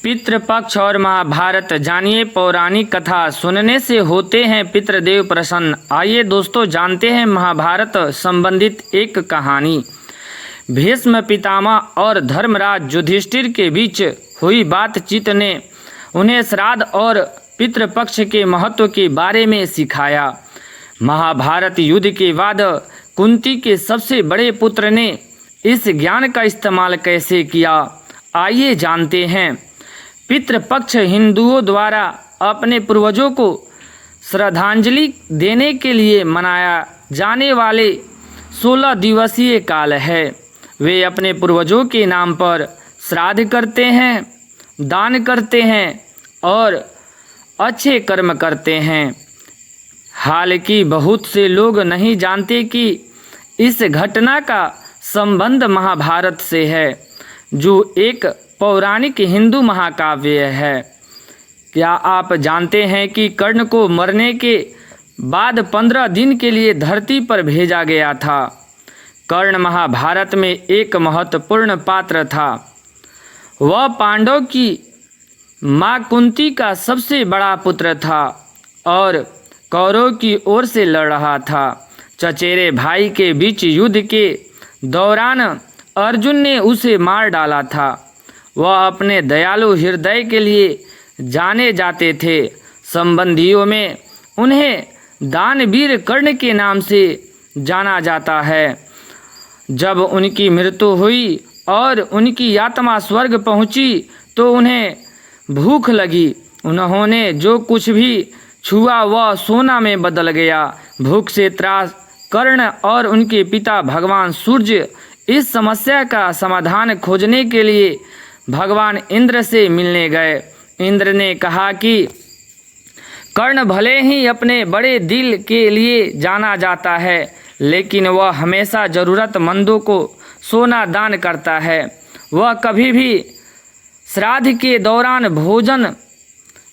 पितृपक्ष और महाभारत जानिए पौराणिक कथा सुनने से होते हैं पितृदेव प्रसन्न। आइए दोस्तों जानते हैं महाभारत संबंधित एक कहानी। भीष्म पितामह और धर्मराज युधिष्ठिर के बीच हुई बातचीत ने उन्हें श्राद्ध और पितृपक्ष के महत्व के बारे में सिखाया। महाभारत युद्ध के बाद कुंती के सबसे बड़े पुत्र ने इस ज्ञान का इस्तेमाल कैसे किया, आइए जानते हैं। पितृपक्ष हिंदुओं द्वारा अपने पूर्वजों को श्रद्धांजलि देने के लिए मनाया जाने वाले 16 दिवसीय काल है। वे अपने पूर्वजों के नाम पर श्राद्ध करते हैं, दान करते हैं और अच्छे कर्म करते हैं। हालांकि बहुत से लोग नहीं जानते कि इस घटना का संबंध महाभारत से है, जो एक पौराणिक हिंदू महाकाव्य है। क्या आप जानते हैं कि कर्ण को मरने के बाद 15 दिन के लिए धरती पर भेजा गया था। कर्ण महाभारत में एक महत्वपूर्ण पात्र था। वह पांडव की मां कुंती का सबसे बड़ा पुत्र था और कौरव की ओर से लड़ रहा था। चचेरे भाई के बीच युद्ध के दौरान अर्जुन ने उसे मार डाला था। वह अपने दयालु हृदय के लिए जाने जाते थे। संबंधियों में उन्हें दानवीर कर्ण के नाम से जाना जाता है। जब उनकी मृत्यु हुई और उनकी आत्मा स्वर्ग पहुंची तो उन्हें भूख लगी। उन्होंने जो कुछ भी छुआ वह सोना में बदल गया। भूख से त्रास कर्ण और उनके पिता भगवान सूर्य इस समस्या का समाधान खोजने के लिए भगवान इंद्र से मिलने गए। इंद्र ने कहा कि कर्ण भले ही अपने बड़े दिल के लिए जाना जाता है, लेकिन वह हमेशा ज़रूरतमंदों को सोना दान करता है। वह कभी भी श्राद्ध के दौरान भोजन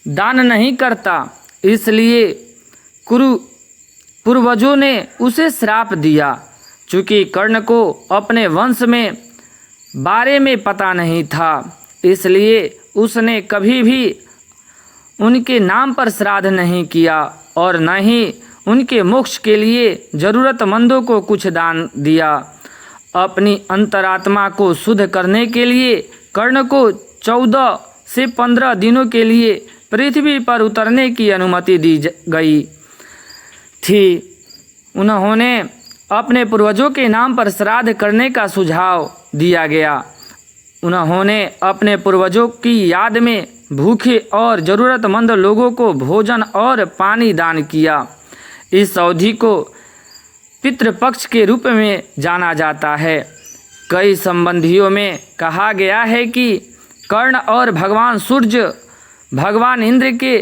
दान नहीं करता, इसलिए पूर्वजों ने उसे श्राप दिया। चूँकि कर्ण को अपने वंश में बारे में पता नहीं था, इसलिए उसने कभी भी उनके नाम पर श्राद्ध नहीं किया और न ही उनके मोक्ष के लिए ज़रूरतमंदों को कुछ दान दिया। अपनी अंतरात्मा को शुद्ध करने के लिए कर्ण को 14 से 15 दिनों के लिए पृथ्वी पर उतरने की अनुमति दी गई थी। उन्होंने अपने पूर्वजों के नाम पर श्राद्ध करने का सुझाव दिया गया। उन्होंने अपने पूर्वजों की याद में भूखे और ज़रूरतमंद लोगों को भोजन और पानी दान किया। इस अवधि को पितृपक्ष के रूप में जाना जाता है। कई संबंधियों में कहा गया है कि कर्ण और भगवान सूर्य भगवान इंद्र के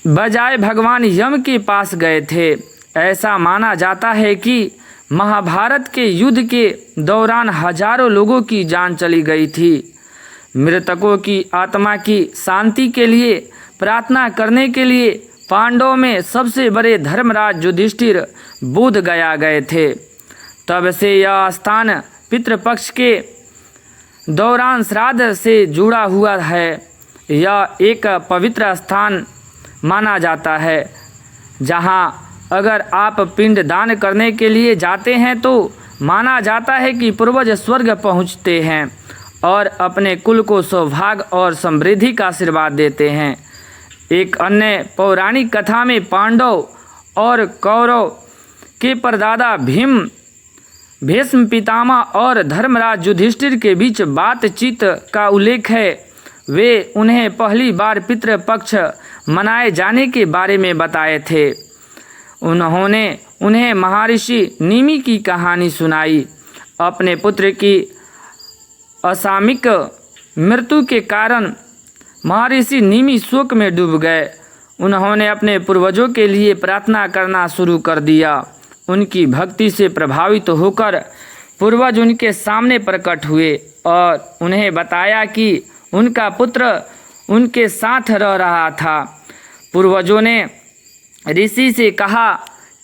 बजाय भगवान यम के पास गए थे। ऐसा माना जाता है कि महाभारत के युद्ध के दौरान हजारों लोगों की जान चली गई थी। मृतकों की आत्मा की शांति के लिए प्रार्थना करने के लिए पांडवों में सबसे बड़े धर्मराज युधिष्ठिर बोध गया गए थे। तब से यह स्थान पितृपक्ष के दौरान श्राद्ध से जुड़ा हुआ है। यह एक पवित्र स्थान माना जाता है, जहां अगर आप पिंड दान करने के लिए जाते हैं तो माना जाता है कि पूर्वज स्वर्ग पहुंचते हैं और अपने कुल को सौभाग्य और समृद्धि का आशीर्वाद देते हैं। एक अन्य पौराणिक कथा में पांडव और कौरव के परदादा भीष्म पितामह और धर्मराज युधिष्ठिर के बीच बातचीत का उल्लेख है। वे उन्हें पहली बार पितृपक्ष मनाए जाने के बारे में बताए थे। उन्होंने उन्हें महर्षि निमि की कहानी सुनाई। अपने पुत्र की असामयिक मृत्यु के कारण महर्षि निमि शोक में डूब गए। उन्होंने अपने पूर्वजों के लिए प्रार्थना करना शुरू कर दिया। उनकी भक्ति से प्रभावित होकर पूर्वज उनके सामने प्रकट हुए और उन्हें बताया कि उनका पुत्र उनके साथ रह रहा था। पूर्वजों ने ऋषि से कहा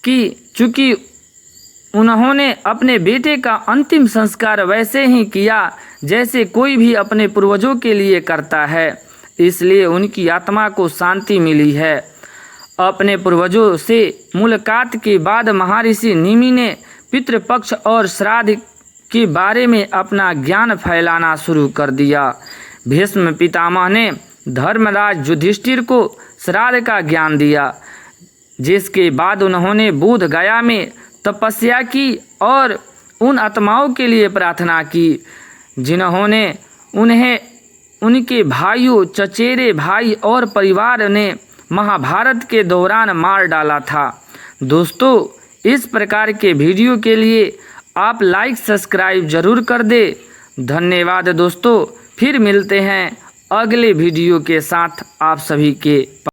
कि चूँकि उन्होंने अपने बेटे का अंतिम संस्कार वैसे ही किया जैसे कोई भी अपने पूर्वजों के लिए करता है, इसलिए उनकी आत्मा को शांति मिली है। अपने पूर्वजों से मुलाकात के बाद महर्षि निमि ने पितृपक्ष और श्राद्ध के बारे में अपना ज्ञान फैलाना शुरू कर दिया। भीष्म पितामह ने धर्मराज युधिष्ठिर को श्राद्ध का ज्ञान दिया, जिसके बाद उन्होंने बोध गया में तपस्या की और उन आत्माओं के लिए प्रार्थना की जिन्होंने उन्हें उनके भाइयों, चचेरे भाई और परिवार ने महाभारत के दौरान मार डाला था। दोस्तों, इस प्रकार के वीडियो के लिए आप लाइक सब्सक्राइब जरूर कर दें। धन्यवाद दोस्तों, फिर मिलते हैं अगले वीडियो के साथ आप सभी के।